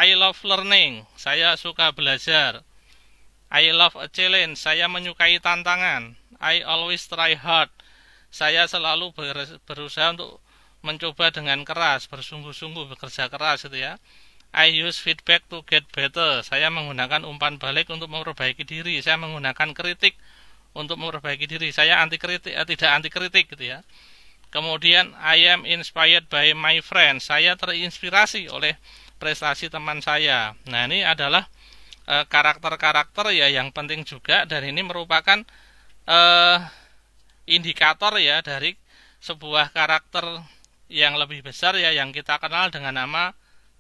I love learning, saya suka belajar. I love a challenge, saya menyukai tantangan. I always try hard, saya selalu berusaha untuk mencoba dengan keras, bersungguh-sungguh, bekerja keras gitu ya. I use feedback to get better, saya menggunakan umpan balik untuk memperbaiki diri. Saya menggunakan kritik untuk memperbaiki diri. Saya tidak anti kritik gitu ya. Kemudian I am inspired by my friends, saya terinspirasi oleh prestasi teman saya. Nah, ini adalah karakter-karakter ya yang penting juga, dan ini merupakan indikator ya dari sebuah karakter yang lebih besar ya, yang kita kenal dengan nama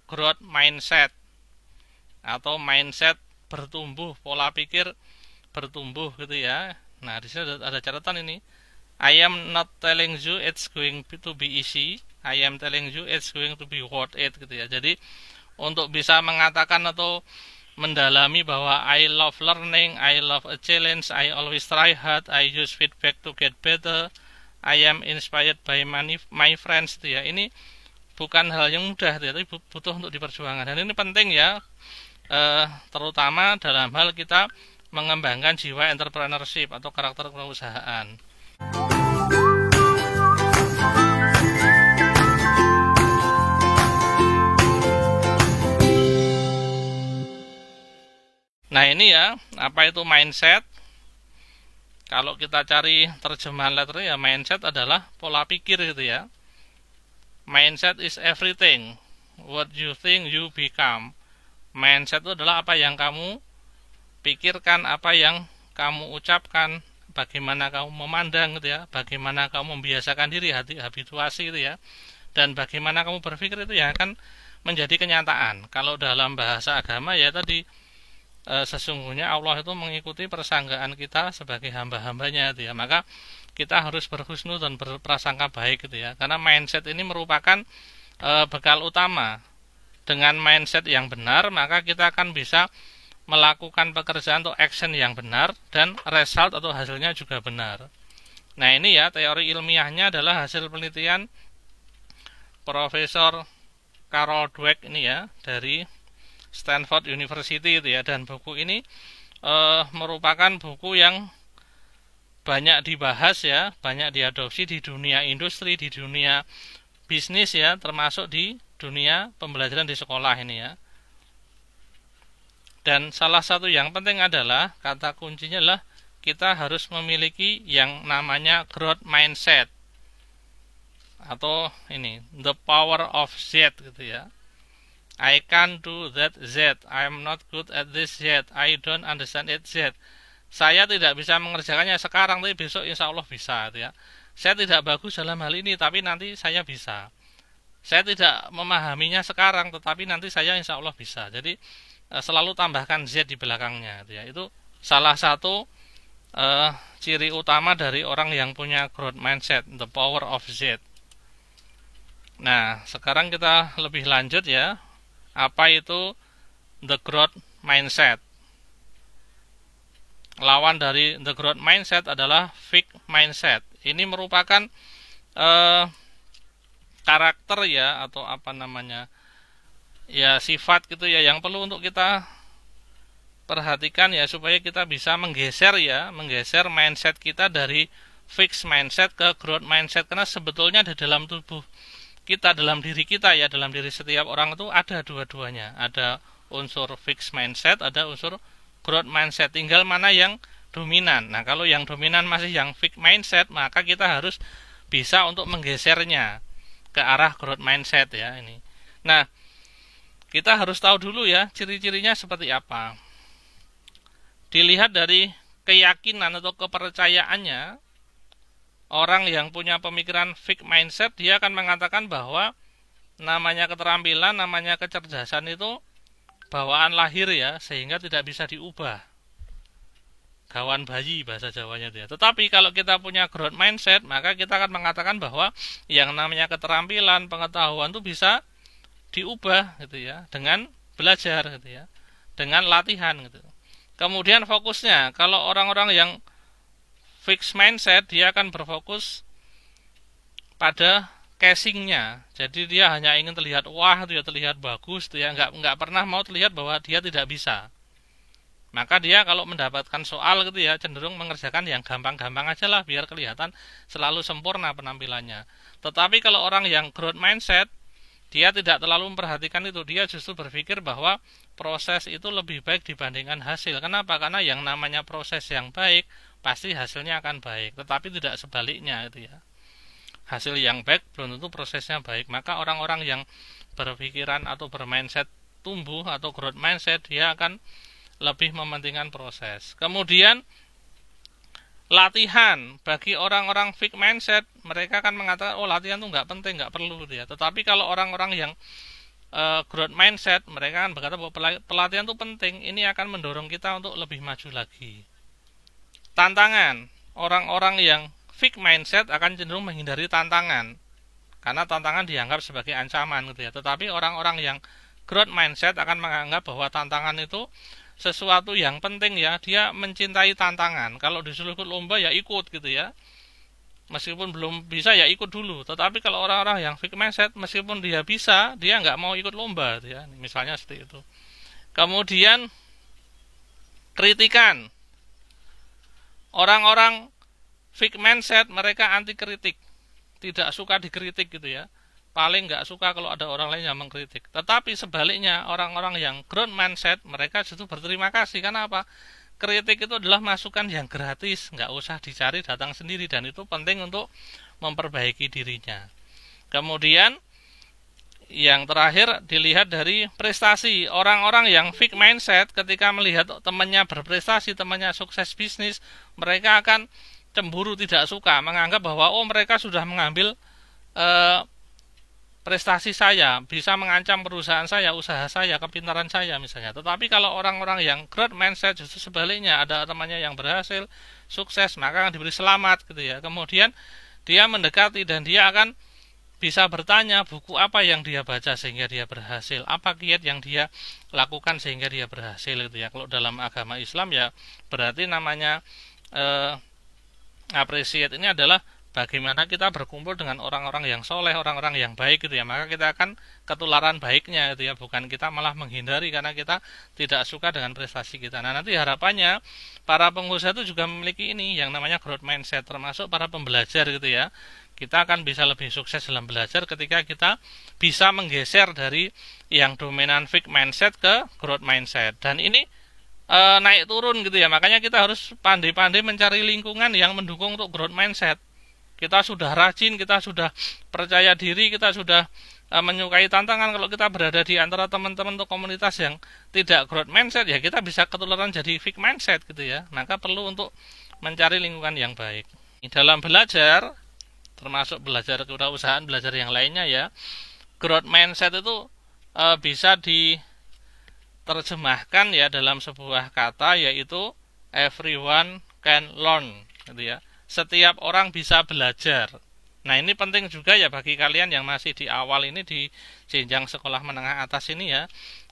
growth mindset atau mindset bertumbuh, pola pikir bertumbuh gitu ya. Nah, di sini ada catatan ini. I am not telling you it's going to be easy, I am telling you it's going to be worth it gitu ya. Jadi untuk bisa mengatakan atau mendalami bahwa I love learning, I love a challenge, I always try hard, I use feedback to get better, I am inspired by my friends gitu ya. Ini bukan hal yang mudah gitu ya, tapi butuh untuk diperjuangkan. Dan ini penting ya, terutama dalam hal kita mengembangkan jiwa entrepreneurship atau karakter perusahaan. Nah, ini ya, apa itu mindset? Kalau kita cari terjemahan letternya ya, mindset adalah pola pikir gitu ya. Mindset is everything. What you think you become. Mindset itu adalah apa yang kamu pikirkan, apa yang kamu ucapkan, bagaimana kamu memandang gitu ya, bagaimana kamu membiasakan diri, habituasi gitu ya, dan bagaimana kamu berpikir itu yang akan menjadi kenyataan. Kalau dalam bahasa agama ya tadi, sesungguhnya Allah itu mengikuti persangkaan kita sebagai hamba-hambanya gitu ya. Maka kita harus berhusnul dan berprasangka baik gitu ya, karena mindset ini merupakan bekal utama. Dengan mindset yang benar, maka kita akan bisa melakukan pekerjaan atau action yang benar, dan result atau hasilnya juga benar. Nah, ini ya, teori ilmiahnya adalah hasil penelitian Profesor Carol Dweck ini ya, dari Stanford University itu ya. Dan buku ini merupakan buku yang banyak dibahas ya, banyak diadopsi di dunia industri, di dunia bisnis ya, termasuk di dunia pembelajaran di sekolah ini ya. Dan salah satu yang penting adalah, kata kuncinya adalah kita harus memiliki yang namanya growth mindset, atau ini the power of Z gitu ya. I can't do that Z, I'm not good at this Z, I don't understand it Z. Saya tidak bisa mengerjakannya sekarang, tapi besok insya Allah bisa gitu ya. Saya tidak bagus dalam hal ini, tapi nanti saya bisa. Saya tidak memahaminya sekarang, tetapi nanti saya insya Allah bisa. Jadi selalu tambahkan Z di belakangnya gitu ya. Itu salah satu ciri utama dari orang yang punya growth mindset, the power of Z. Nah, sekarang kita lebih lanjut ya. Apa itu the growth mindset? Lawan dari the growth mindset adalah fixed mindset. Ini merupakan karakter ya, atau apa namanya ya, sifat gitu ya, yang perlu untuk kita perhatikan ya, supaya kita bisa menggeser mindset kita dari fixed mindset ke growth mindset. Karena sebetulnya di dalam tubuh kita, dalam diri kita ya, dalam diri setiap orang itu ada dua-duanya. Ada unsur fixed mindset, ada unsur growth mindset. Tinggal mana yang dominan. Nah, kalau yang dominan masih yang fixed mindset, maka kita harus bisa untuk menggesernya ke arah growth mindset ya ini. Nah, kita harus tahu dulu ya ciri-cirinya seperti apa. Dilihat dari keyakinan atau kepercayaannya. Orang yang punya pemikiran fixed mindset, dia akan mengatakan bahwa namanya keterampilan, namanya kecerdasan itu bawaan lahir ya, sehingga tidak bisa diubah. Gawan bayi bahasa Jawanya itu ya. Tetapi kalau kita punya growth mindset, maka kita akan mengatakan bahwa yang namanya keterampilan, pengetahuan itu bisa diubah gitu ya, dengan belajar gitu ya, dengan latihan gitu. Kemudian fokusnya, kalau orang-orang yang fixed mindset, dia akan berfokus pada casingnya. Jadi dia hanya ingin terlihat wah itu ya, terlihat bagus itu ya, nggak pernah mau terlihat bahwa dia tidak bisa. Maka dia kalau mendapatkan soal gitu ya, cenderung mengerjakan yang gampang-gampang aja lah biar kelihatan selalu sempurna penampilannya. Tetapi kalau orang yang growth mindset, dia tidak terlalu memperhatikan itu. Dia justru berpikir bahwa proses itu lebih baik dibandingkan hasil. Kenapa? Karena yang namanya proses yang baik pasti hasilnya akan baik. Tetapi tidak sebaliknya itu ya. Hasil yang baik belum tentu prosesnya baik. Maka orang-orang yang berpikiran atau bermindset tumbuh atau growth mindset, dia akan lebih mementingkan proses. Kemudian latihan, bagi orang-orang fixed mindset, mereka akan mengatakan oh latihan itu nggak penting, nggak perlu dia. Tetapi kalau orang-orang yang growth mindset, mereka akan berkata bahwa pelatihan itu penting. Ini akan mendorong kita untuk lebih maju lagi. Tantangan, orang-orang yang fixed mindset akan cenderung menghindari tantangan karena tantangan dianggap sebagai ancaman gitu ya. Tetapi orang-orang yang growth mindset akan menganggap bahwa tantangan itu sesuatu yang penting ya, dia mencintai tantangan. Kalau disuruh ikut lomba ya ikut gitu ya. Meskipun belum bisa ya ikut dulu. Tetapi kalau orang-orang yang fixed mindset, meskipun dia bisa, dia nggak mau ikut lomba gitu ya. Misalnya seperti itu. Kemudian kritikan. Orang-orang fixed mindset mereka anti kritik. Tidak suka dikritik gitu ya. Paling nggak suka kalau ada orang lain yang mengkritik. Tetapi sebaliknya, orang-orang yang growth mindset, mereka justru berterima kasih. Karena apa? Kritik itu adalah masukan yang gratis, nggak usah dicari, datang sendiri. Dan itu penting untuk memperbaiki dirinya. Kemudian, yang terakhir dilihat dari prestasi. Orang-orang yang fixed mindset ketika melihat temannya berprestasi, temannya sukses bisnis, mereka akan cemburu, tidak suka, menganggap bahwa oh mereka sudah mengambil prestasi saya, bisa mengancam perusahaan saya, usaha saya, kepintaran saya misalnya. Tetapi kalau orang-orang yang growth mindset justru sebaliknya, ada temannya yang berhasil, sukses, maka akan diberi selamat gitu ya. Kemudian dia mendekati dan dia akan bisa bertanya buku apa yang dia baca sehingga dia berhasil, apa kiat yang dia lakukan sehingga dia berhasil gitu ya. Kalau dalam agama Islam ya berarti namanya appreciate ini adalah bagaimana kita berkumpul dengan orang-orang yang soleh, orang-orang yang baik gitu ya. Maka kita akan ketularan baiknya gitu ya. Bukan kita malah menghindari karena kita tidak suka dengan prestasi kita. Nah nanti harapannya para pengusaha itu juga memiliki ini yang namanya growth mindset. Termasuk para pembelajar gitu ya. Kita akan bisa lebih sukses dalam belajar ketika kita bisa menggeser dari yang dominan fixed mindset ke growth mindset. Dan ini naik turun gitu ya. Makanya kita harus pandai-pandai mencari lingkungan yang mendukung untuk growth mindset. Kita sudah rajin, kita sudah percaya diri, kita sudah menyukai tantangan. Kalau kita berada di antara teman-teman atau komunitas yang tidak growth mindset, ya kita bisa ketularan jadi fixed mindset gitu ya. Maka perlu untuk mencari lingkungan yang baik. Dalam belajar, termasuk belajar kewirausahaan, belajar yang lainnya ya, growth mindset itu bisa diterjemahkan ya dalam sebuah kata, yaitu everyone can learn gitu ya. Setiap orang bisa belajar. Nah ini penting juga ya bagi kalian yang masih di awal ini, di jenjang sekolah menengah atas ini ya.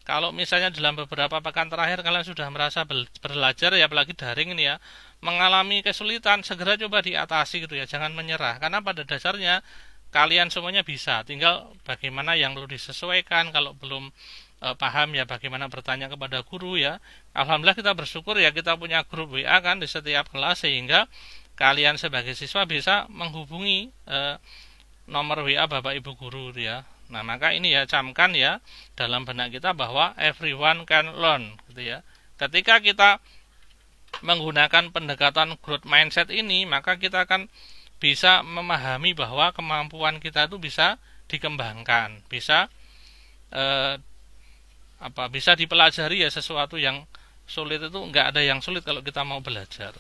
Kalau misalnya dalam beberapa pekan terakhir kalian sudah merasa belajar ya, apalagi daring ini ya, mengalami kesulitan, segera coba diatasi gitu ya, jangan menyerah. Karena pada dasarnya kalian semuanya bisa, tinggal bagaimana yang perlu disesuaikan. Kalau belum paham ya bagaimana bertanya kepada guru ya. Alhamdulillah kita bersyukur ya, kita punya grup WA kan di setiap kelas, sehingga kalian sebagai siswa bisa menghubungi nomor WA Bapak Ibu guru ya. Nah, maka ini ya camkan ya dalam benak kita bahwa everyone can learn gitu ya. Ketika kita menggunakan pendekatan growth mindset ini, maka kita akan bisa memahami bahwa kemampuan kita itu bisa dikembangkan, bisa bisa dipelajari ya. Sesuatu yang sulit itu enggak ada yang sulit kalau kita mau belajar.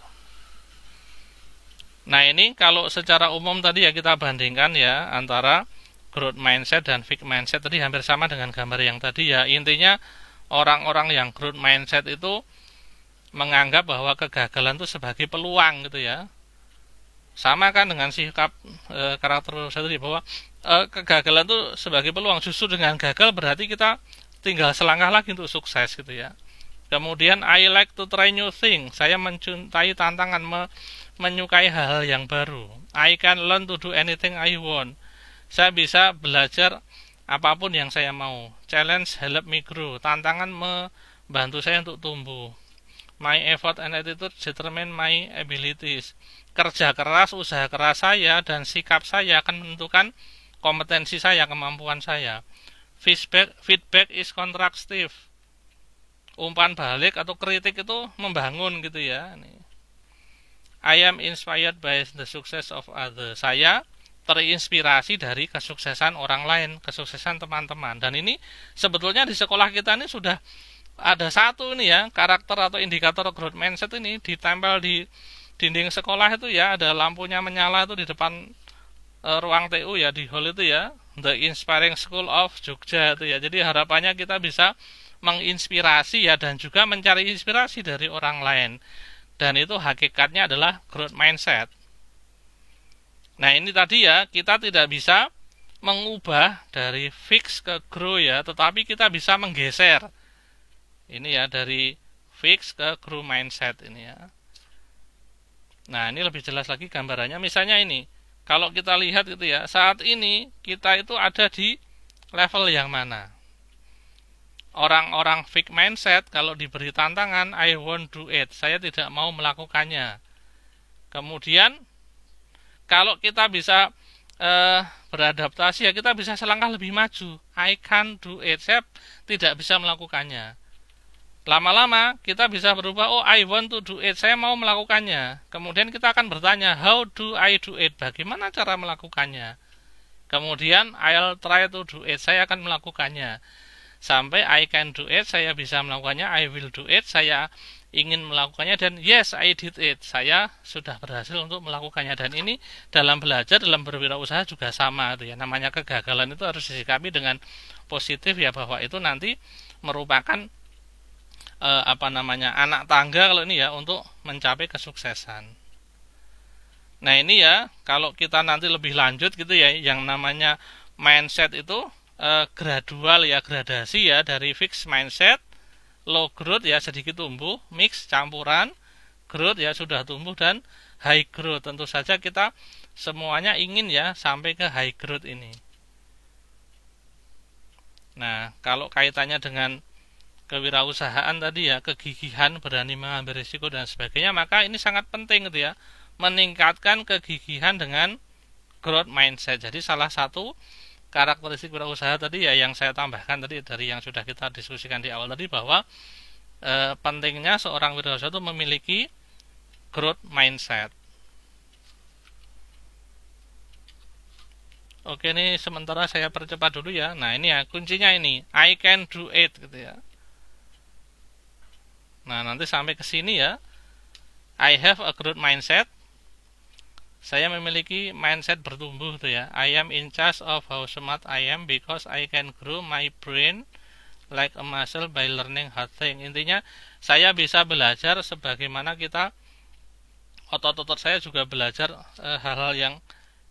Nah ini kalau secara umum tadi ya kita bandingkan ya antara growth mindset dan fixed mindset, tadi hampir sama dengan gambar yang tadi ya. Intinya orang-orang yang growth mindset itu menganggap bahwa kegagalan itu sebagai peluang gitu ya. Sama kan dengan sikap karakter saya tadi, bahwa kegagalan itu sebagai peluang. Justru dengan gagal berarti kita tinggal selangkah lagi untuk sukses gitu ya. Kemudian I like to try new things. Saya mencintai tantangan, menyukai hal-hal yang baru. I can learn to do anything I want. Saya bisa belajar apapun yang saya mau. Challenge help me grow. Tantangan membantu saya untuk tumbuh. My effort and attitude determine my abilities. Kerja keras, usaha keras saya dan sikap saya akan menentukan kompetensi saya, kemampuan saya. Feedback is constructive. Umpan balik atau kritik itu membangun gitu ya. I am inspired by the success of others. Saya terinspirasi dari kesuksesan orang lain, kesuksesan teman-teman. Dan ini sebetulnya di sekolah kita ini sudah ada satu ini ya, karakter atau indikator growth mindset ini ditempel di dinding sekolah itu ya, ada lampunya menyala itu di depan ruang TU ya, di hall itu ya, The Inspiring School of Jogja itu ya. Jadi harapannya kita bisa menginspirasi ya, dan juga mencari inspirasi dari orang lain. Dan itu hakikatnya adalah growth mindset. Nah ini tadi ya, kita tidak bisa mengubah dari fix ke grow ya, tetapi kita bisa menggeser. Ini ya, dari fix ke grow mindset ini ya. Nah ini lebih jelas lagi gambarannya. Misalnya ini, kalau kita lihat gitu ya, saat ini kita itu ada di level yang mana? Orang-orang fixed mindset kalau diberi tantangan, I won't do it, saya tidak mau melakukannya. Kemudian kalau kita bisa beradaptasi ya, kita bisa selangkah lebih maju, I can't do it, saya tidak bisa melakukannya. Lama-lama kita bisa berubah, oh I want to do it, saya mau melakukannya. Kemudian kita akan bertanya, how do I do it, bagaimana cara melakukannya. Kemudian I'll try to do it, saya akan melakukannya. Sampai I can do it, saya bisa melakukannya. I will do it, saya ingin melakukannya. Dan yes, I did it, saya sudah berhasil untuk melakukannya. Dan ini dalam belajar, dalam berwirausaha juga sama ya. Namanya kegagalan itu harus disikapi dengan positif ya, bahwa itu nanti merupakan anak tangga kalau ini ya, untuk mencapai kesuksesan. Nah ini ya, kalau kita nanti lebih lanjut gitu ya, yang namanya mindset itu gradual ya, gradasi ya, dari fixed mindset, low growth ya, sedikit tumbuh, mix campuran, growth ya sudah tumbuh, dan high growth. Tentu saja kita semuanya ingin ya sampai ke high growth ini. Nah kalau kaitannya dengan kewirausahaan tadi ya, kegigihan, berani mengambil risiko dan sebagainya, maka ini sangat penting gitu ya, meningkatkan kegigihan dengan growth mindset. Jadi salah satu karakteristik wirausaha tadi ya, yang saya tambahkan tadi dari yang sudah kita diskusikan di awal tadi, bahwa pentingnya seorang wirausaha itu memiliki growth mindset. Oke, ini sementara saya percepat dulu ya. Nah ini ya, kuncinya ini, I can do it gitu ya. Nah nanti sampai ke sini ya, I have a growth mindset, saya memiliki mindset bertumbuh tuh ya. I am in charge of how smart I am because I can grow my brain like a muscle by learning hard thing. Intinya saya bisa belajar sebagaimana kita, otot-otot saya juga belajar hal-hal yang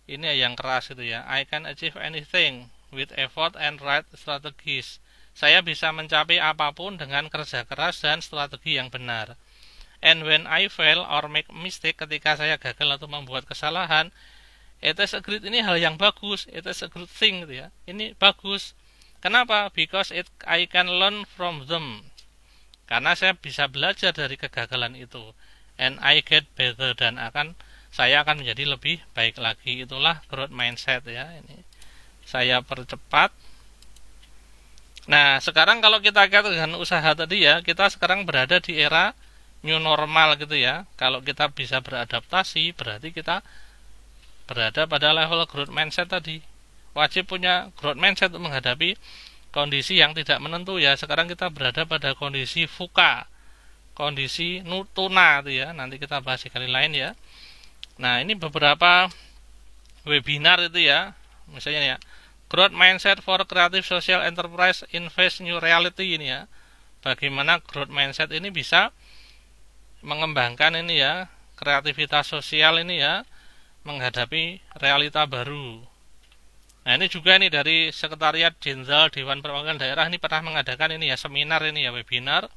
ini ya, yang keras gitu ya. I can achieve anything with effort and right strategies. Saya bisa mencapai apapun dengan kerja keras dan strategi yang benar. And when I fail or make mistake, ketika saya gagal atau membuat kesalahan, it is a great, ini hal yang bagus, it is a good thing gitu ya. Ini bagus. Kenapa? Because I can learn from them. Karena saya bisa belajar dari kegagalan itu. And I get better, dan saya akan menjadi lebih baik lagi. Itulah growth mindset ya. Ini saya percepat. Nah, sekarang kalau kita kaitkan dengan usaha tadi ya, kita sekarang berada di era new normal gitu ya. Kalau kita bisa beradaptasi, berarti kita berada pada level growth mindset tadi. Wajib punya growth mindset untuk menghadapi kondisi yang tidak menentu ya. Sekarang kita berada pada kondisi VUCA, kondisi tuna itu ya. Nanti kita bahas sekali lain ya. Nah ini beberapa webinar itu ya. Misalnya ya, growth mindset for creative social enterprise in face new reality ini ya. Bagaimana growth mindset ini bisa mengembangkan ini ya, kreativitas sosial ini ya, menghadapi realita baru. Nah ini juga ini dari Sekretariat Jenderal Dewan Perwakilan Daerah ini pernah mengadakan ini ya, seminar ini ya, webinar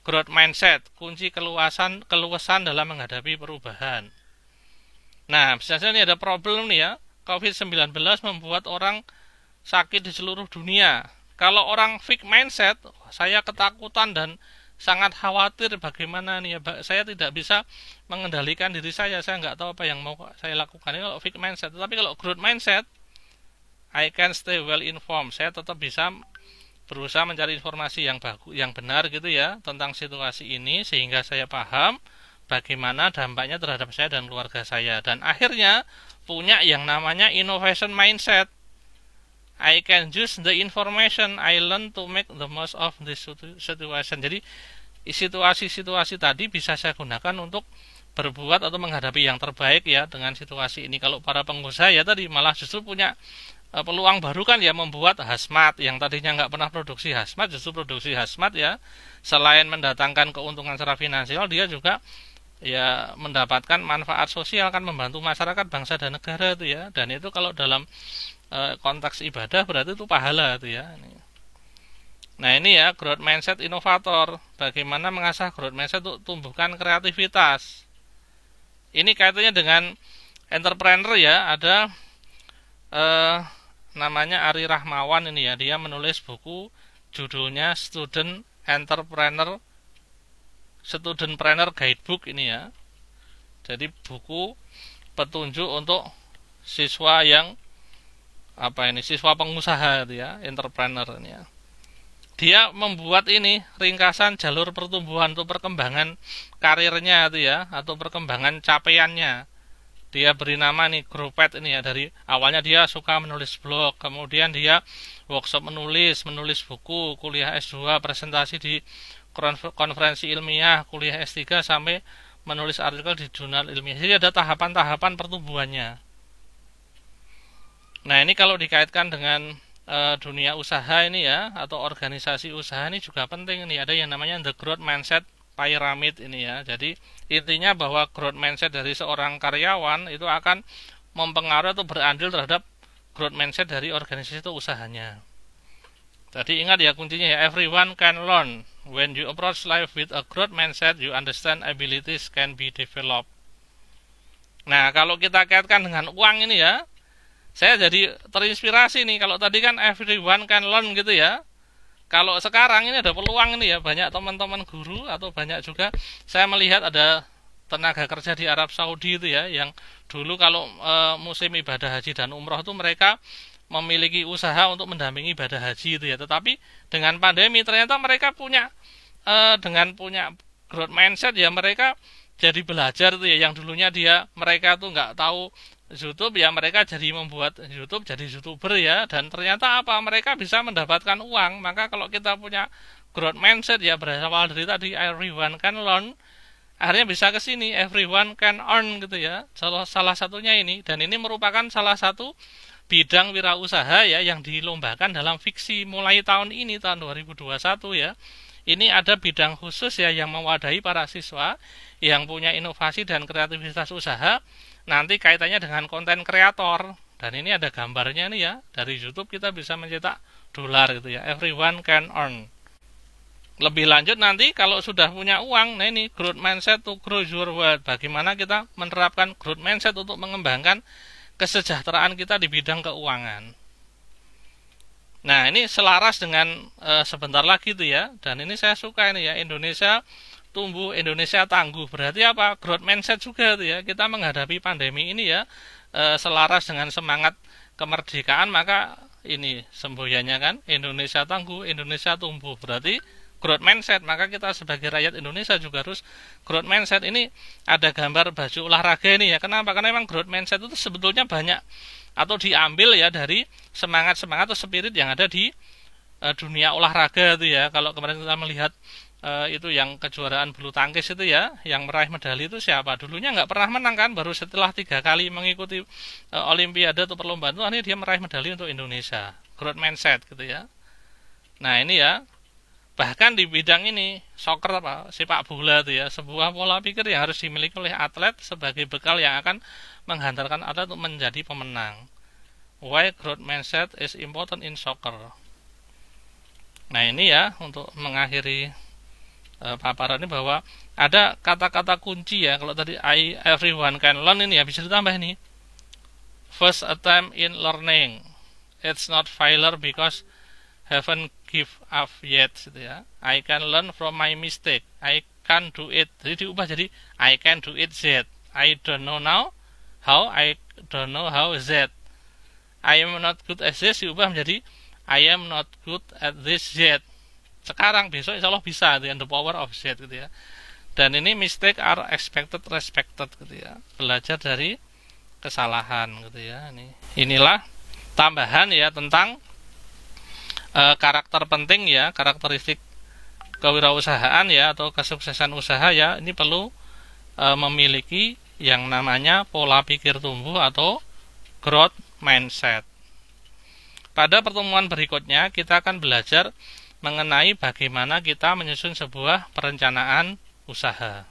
growth mindset, kunci keluasan dalam menghadapi perubahan. Nah misalnya ini ada problem nih ya, COVID-19 membuat orang sakit di seluruh dunia. Kalau orang fixed mindset, saya ketakutan dan sangat khawatir bagaimana nih ya, saya tidak bisa mengendalikan diri saya nggak tahu apa yang mau saya lakukan. Ini kalau fixed mindset. Tapi kalau growth mindset, I can stay well informed. Saya tetap bisa berusaha mencari informasi yang bagus, yang benar gitu ya tentang situasi ini sehingga saya paham bagaimana dampaknya terhadap saya dan keluarga saya, dan akhirnya punya yang namanya innovation mindset. I can use the information I learn to make the most of this situation. Jadi situasi-situasi tadi bisa saya gunakan untuk berbuat atau menghadapi yang terbaik ya dengan situasi ini. Kalau para pengusaha ya tadi malah justru punya peluang baru kan ya, membuat hazmat yang tadinya nggak pernah produksi hazmat, justru produksi hazmat ya. Selain mendatangkan keuntungan secara finansial, dia juga ya mendapatkan manfaat sosial, kan membantu masyarakat, bangsa dan negara itu ya. Dan itu kalau dalam konteks ibadah berarti itu pahala itu ya. Nah ini ya growth mindset inovator. Bagaimana mengasah growth mindset untuk tumbuhkan kreativitas. Ini kaitannya dengan entrepreneur ya. Ada namanya Ari Rahmawan ini ya. Dia menulis buku judulnya Student Entrepreneur Guidebook ini ya. Jadi buku petunjuk untuk siswa yang siswa pengusaha itu ya, entrepreneur ini ya. Dia membuat ini ringkasan jalur pertumbuhan untuk perkembangan karirnya itu ya, atau perkembangan capaiannya. Dia beri nama nih Growpath ini ya. Dari awalnya dia suka menulis blog, kemudian dia workshop menulis buku, kuliah S2, presentasi di konferensi ilmiah, kuliah S3 sampai menulis artikel di jurnal ilmiah. Jadi ada tahapan-tahapan pertumbuhannya. Nah ini kalau dikaitkan dengan dunia usaha ini ya, atau organisasi usaha ini juga penting nih. Ada yang namanya the growth mindset pyramid ini ya. Jadi intinya bahwa growth mindset dari seorang karyawan itu akan mempengaruhi atau berandil terhadap growth mindset dari organisasi itu usahanya. Jadi ingat ya kuncinya ya, everyone can learn. When you approach life with a growth mindset, you understand abilities can be developed. Nah kalau kita kaitkan dengan uang ini ya, saya jadi terinspirasi nih. Kalau tadi kan everyone can learn gitu ya. Kalau sekarang ini ada peluang ini ya, banyak teman-teman guru atau banyak juga saya melihat ada tenaga kerja di Arab Saudi itu ya, yang dulu kalau musim ibadah haji dan umroh itu mereka memiliki usaha untuk mendampingi ibadah haji itu ya. Tetapi dengan pandemi ternyata mereka punya dengan punya growth mindset ya, mereka jadi belajar tuh ya. Yang dulunya mereka tuh nggak tahu YouTube ya, mereka jadi membuat YouTube, jadi YouTuber ya, dan ternyata mereka bisa mendapatkan uang. Maka kalau kita punya growth mindset ya, berawal dari tadi everyone can learn, akhirnya bisa ke sini everyone can earn gitu ya. Salah satunya ini, dan ini merupakan salah satu bidang wirausaha ya yang dilombakan dalam fiksi mulai tahun 2021 ya. Ini ada bidang khusus ya yang mewadahi para siswa yang punya inovasi dan kreativitas usaha. Nanti kaitannya dengan konten kreator, dan ini ada gambarnya nih ya. Dari YouTube kita bisa mencetak dolar gitu ya. Everyone can earn. Lebih lanjut nanti kalau sudah punya uang, nah ini growth mindset to grow your wealth. Bagaimana kita menerapkan growth mindset untuk mengembangkan kesejahteraan kita di bidang keuangan. Nah ini selaras dengan sebentar lagi tuh ya. Dan ini saya suka ini ya, Indonesia tumbuh, Indonesia tangguh. Berarti apa? Growth mindset juga tuh ya. Kita menghadapi pandemi ini ya, selaras dengan semangat kemerdekaan, maka ini semboyannya kan, Indonesia tangguh, Indonesia tumbuh. Berarti growth mindset, maka kita sebagai rakyat Indonesia juga harus growth mindset. Ini ada gambar baju olahraga ini ya. Kenapa? Karena memang growth mindset itu sebetulnya banyak atau diambil ya dari semangat-semangat atau spirit yang ada di dunia olahraga itu ya. Kalau kemarin kita melihat itu yang kejuaraan bulu tangkis itu ya, yang meraih medali itu siapa? Dulunya nggak pernah menang kan, baru setelah 3 kali mengikuti olimpiade atau perlombaan itu akhirnya dia meraih medali untuk Indonesia. Growth mindset gitu ya. Nah ini ya, bahkan di bidang ini soccer sepak bola itu ya, sebuah pola pikir yang harus dimiliki oleh atlet sebagai bekal yang akan menghantarkan atlet untuk menjadi pemenang. Why growth mindset is important in soccer. Nah ini ya, untuk mengakhiri paparan ini, bahwa ada kata-kata kunci ya. Kalau tadi everyone can learn ini ya, bisa ditambah ini first attempt in learning. It's not failure because haven't give up yet gitu ya. I can learn from my mistake. I can do it. Jadi diubah jadi I can do it Z. I don't know now how. I don't know how Z. I am not good at this diubah menjadi I am not good at this Z. Sekarang besok insya Allah bisa dengan the power of Z gitu ya. Dan ini mistake are expected respected gitu ya. Belajar dari kesalahan gitu ya. Inilah tambahan ya tentang karakter penting ya, karakteristik kewirausahaan ya atau kesuksesan usaha ya. Ini perlu memiliki yang namanya pola pikir tumbuh atau growth mindset. Pada pertemuan berikutnya kita akan belajar mengenai bagaimana kita menyusun sebuah perencanaan usaha.